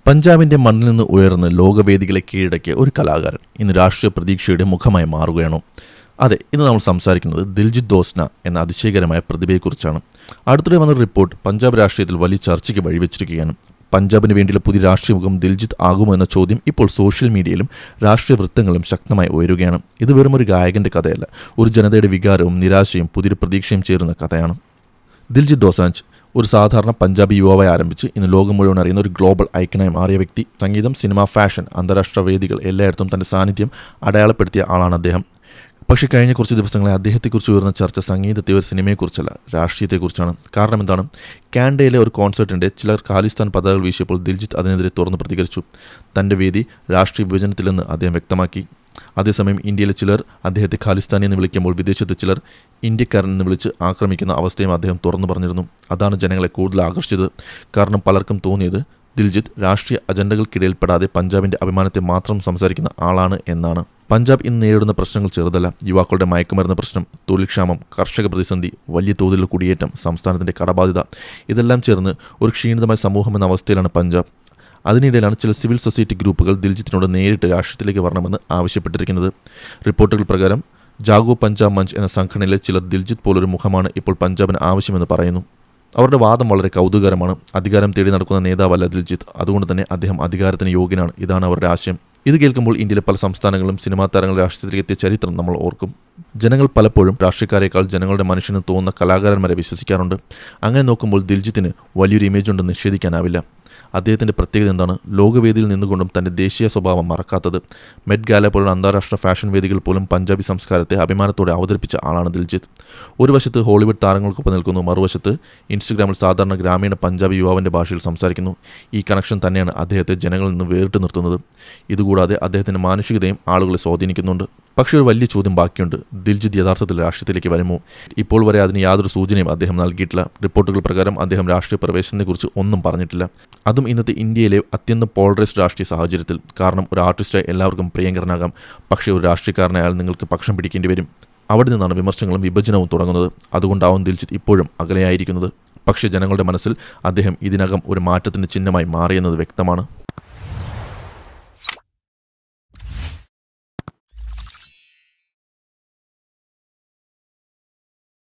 പഞ്ചാബിന്റെ മണ്ണിൽ നിന്ന് ഉയർന്ന് ലോകവേദികളെ കീഴടക്കിയ ഒരു കലാകാരൻ ഇന്ന് രാഷ്ട്രീയ പ്രതീക്ഷയുടെ മുഖമായി മാറുകയാണോ? അതെ, ഇന്ന് നമ്മൾ സംസാരിക്കുന്നത് ദിൽജിത്ത് ദോസന എന്ന അതിശയകരമായ പ്രതിഭയെക്കുറിച്ചാണ്. അടുത്തിടെ വന്ന റിപ്പോർട്ട് പഞ്ചാബ് രാഷ്ട്രീയത്തിൽ വലിയ ചർച്ചയ്ക്ക് വഴിവെച്ചിരിക്കുകയാണ്. പഞ്ചാബിന് വേണ്ടിയുള്ള പുതിയ രാഷ്ട്രീയ മുഖം ദിൽജിത്ത് ആകുമോ എന്ന ചോദ്യം ഇപ്പോൾ സോഷ്യൽ മീഡിയയിലും രാഷ്ട്രീയ വൃത്തങ്ങളിലും ശക്തമായി ഉയരുകയാണ്. ഇത് വെറും ഒരു ഗായകന്റെ കഥയല്ല, ഒരു ജനതയുടെ വികാരവും നിരാശയും പുതിയ പ്രതീക്ഷയും ചേരുന്ന കഥയാണ്. ദിൽജിത്ത് ദോസാഞ്ച് ഒരു സാധാരണ പഞ്ചാബി യുവാവായി ആരംഭിച്ച് ഇന്ന് ലോകം മുഴുവൻ അറിയുന്ന ഒരു ഗ്ലോബൽ ഐക്കണായി മാറിയ വ്യക്തി. സംഗീതം, സിനിമ, ഫാഷൻ, അന്താരാഷ്ട്ര വേദികൾ എല്ലായിടത്തും തൻ്റെ സാന്നിധ്യം അടയാളപ്പെടുത്തിയ ആളാണ് അദ്ദേഹം. പക്ഷേ കഴിഞ്ഞ കുറച്ച് ദിവസങ്ങളെ അദ്ദേഹത്തെക്കുറിച്ച് ഉയർന്ന ചർച്ച സംഗീതത്തെ ഒരു സിനിമയെക്കുറിച്ചല്ല, രാഷ്ട്രീയത്തെക്കുറിച്ചാണ്. കാരണം എന്താണ്? കാനഡയിലെ ഒരു കോൺസേർട്ടിൻ്റെ ചിലർ ഖാലിസ്ഥാൻ പതാകകൾ വീശിയപ്പോൾ ദിൽജിത്ത് അതിനെതിരെ തുറന്ന് പ്രതികരിച്ചു. തൻ്റെ വേദി രാഷ്ട്രീയ വിഭജനത്തിലെന്ന് അദ്ദേഹം വ്യക്തമാക്കി. അതേസമയം ഇന്ത്യയിലെ ചിലർ അദ്ദേഹത്തെ ഖാലിസ്ഥാനി എന്ന് വിളിക്കുമ്പോൾ വിദേശത്തെ ചിലർ ഇന്ത്യക്കാരൻ എന്ന് വിളിച്ച് ആക്രമിക്കുന്ന അവസ്ഥയും അദ്ദേഹം തുറന്നു പറഞ്ഞിരുന്നു. അതാണ് ജനങ്ങളെ കൂടുതൽ ആകർഷിച്ചത്. കാരണം പലർക്കും തോന്നിയത് ദിൽജിത്ത് രാഷ്ട്രീയ അജണ്ടകൾക്കിടയിൽപ്പെടാതെ പഞ്ചാബിൻ്റെ അഭിമാനത്തെ മാത്രം സംസാരിക്കുന്ന ആളാണ് എന്നാണ്. പഞ്ചാബ് ഇന്ന് നേരിടുന്ന പ്രശ്നങ്ങൾ ചെറുതല്ല. യുവാക്കളുടെ മയക്കുമരുന്ന് പ്രശ്നം, തൊഴിൽക്ഷാമം, കർഷക പ്രതിസന്ധി, വലിയ തോതിലുള്ള കുടിയേറ്റം, സംസ്ഥാനത്തിൻ്റെ കടബാധ്യത, ഇതെല്ലാം ചേർന്ന് ഒരു ക്ഷീണിതമായ സമൂഹം എന്ന അവസ്ഥയിലാണ് പഞ്ചാബ്. അതിനിടയിലാണ് ചില സിവിൽ സൊസൈറ്റി ഗ്രൂപ്പുകൾ ദിൽജിത്തിനോട് നേരിട്ട് രാഷ്ട്രീയത്തിലേക്ക് വരണമെന്ന് ആവശ്യപ്പെട്ടിരിക്കുന്നത്. റിപ്പോർട്ടുകൾ പ്രകാരം ജാഗോ പഞ്ചാബ് മഞ്ച് എന്ന സംഘടനയിലെ ചിലർ ദിൽജിത്ത് പോലൊരു മുഖമാണ് ഇപ്പോൾ പഞ്ചാബിന് ആവശ്യമെന്ന് പറയുന്നു. അവരുടെ വാദം വളരെ കൗതുകകരമാണ്. അധികാരം തേടി നടക്കുന്ന നേതാവല്ല ദിൽജിത്ത്, അതുകൊണ്ട് തന്നെ അദ്ദേഹം അധികാരത്തിന് യോഗ്യനാണ്. ഇതാണ് അവരുടെ ആശയം. ഇത് കേൾക്കുമ്പോൾ ഇന്ത്യയിലെ പല സംസ്ഥാനങ്ങളും സിനിമാ താരങ്ങൾ രാഷ്ട്രീയത്തിലേക്ക് എത്തിയ ചരിത്രം നമ്മൾ ഓർക്കും. ജനങ്ങൾ പലപ്പോഴും രാഷ്ട്രീയക്കാരേക്കാൾ ജനങ്ങളുടെ മനുഷ്യന് തോന്നുന്ന കലാകാരന്മാരെ വിശ്വസിക്കാറുണ്ട്. അങ്ങനെ നോക്കുമ്പോൾ ദിൽജിത്തിന് വലിയൊരു ഇമേജ് ഉണ്ടെന്ന് നിഷേധിക്കാനാവില്ല. അദ്ദേഹത്തിൻ്റെ പ്രത്യേകത എന്താണ്? ലോകവേദിയിൽ നിന്നുകൊണ്ടും തൻ്റെ ദേശീയ സ്വഭാവം മറക്കാത്തത്. മെറ്റ് ഗാല പോലുള്ള അന്താരാഷ്ട്ര ഫാഷൻ വേദികൾ പോലും പഞ്ചാബി സംസ്കാരത്തെ അഭിമാനത്തോടെ അവതരിപ്പിച്ച ആളാണ് ദിൽജിത്ത്. ഒരു വശത്ത് ഹോളിവുഡ് താരങ്ങൾക്കൊപ്പം നിൽക്കുന്നു, മറുവശത്ത് ഇൻസ്റ്റഗ്രാമിൽ സാധാരണ ഗ്രാമീണ പഞ്ചാബി യുവാവിൻ്റെ ഭാഷയിൽ സംസാരിക്കുന്നു. ഈ കണക്ഷൻ തന്നെയാണ് അദ്ദേഹത്തെ ജനങ്ങളിൽ നിന്ന് വേറിട്ട് നിർത്തുന്നത്. ഇതുകൂടാതെ അദ്ദേഹത്തിൻ്റെ മാനുഷികതയും ആളുകളെ സ്വാധീനിക്കുന്നുണ്ട്. പക്ഷേ ഒരു വലിയ ചോദ്യം ബാക്കിയുണ്ട്. ദിൽജിത്ത് യഥാർത്ഥത്തിൽ രാഷ്ട്രീയത്തിലേക്ക് വരുമോ? ഇപ്പോൾ വരെ അതിന് യാതൊരു സൂചനയും അദ്ദേഹം നൽകിയിട്ടില്ല. റിപ്പോർട്ടുകൾ പ്രകാരം അദ്ദേഹം രാഷ്ട്രീയ പ്രവേശനത്തെക്കുറിച്ച് ഒന്നും പറഞ്ഞിട്ടില്ല. അതും ഇന്നത്തെ ഇന്ത്യയിലെ അത്യന്തം പോളറൈസ്ഡ് രാഷ്ട്രീയ സാഹചര്യത്തിൽ. കാരണം ഒരു ആർട്ടിസ്റ്റായി എല്ലാവർക്കും പ്രിയങ്കരനാകാം, പക്ഷേ ഒരു രാഷ്ട്രീയക്കാരനായാൽ നിങ്ങൾക്ക് പക്ഷം പിടിക്കേണ്ടി വരും. അവിടെ നിന്നാണ് വിമർശനങ്ങളും വിഭജനവും തുടങ്ങുന്നത്. അതുകൊണ്ടാവും ദിൽജിത്ത് ഇപ്പോഴും അകലെയായിരിക്കുന്നത്. പക്ഷേ ജനങ്ങളുടെ മനസ്സിൽ അദ്ദേഹം ഇതിനകം ഒരു മാറ്റത്തിൻ്റെ ചിഹ്നമായി മാറിയെന്നത് വ്യക്തമാണ്.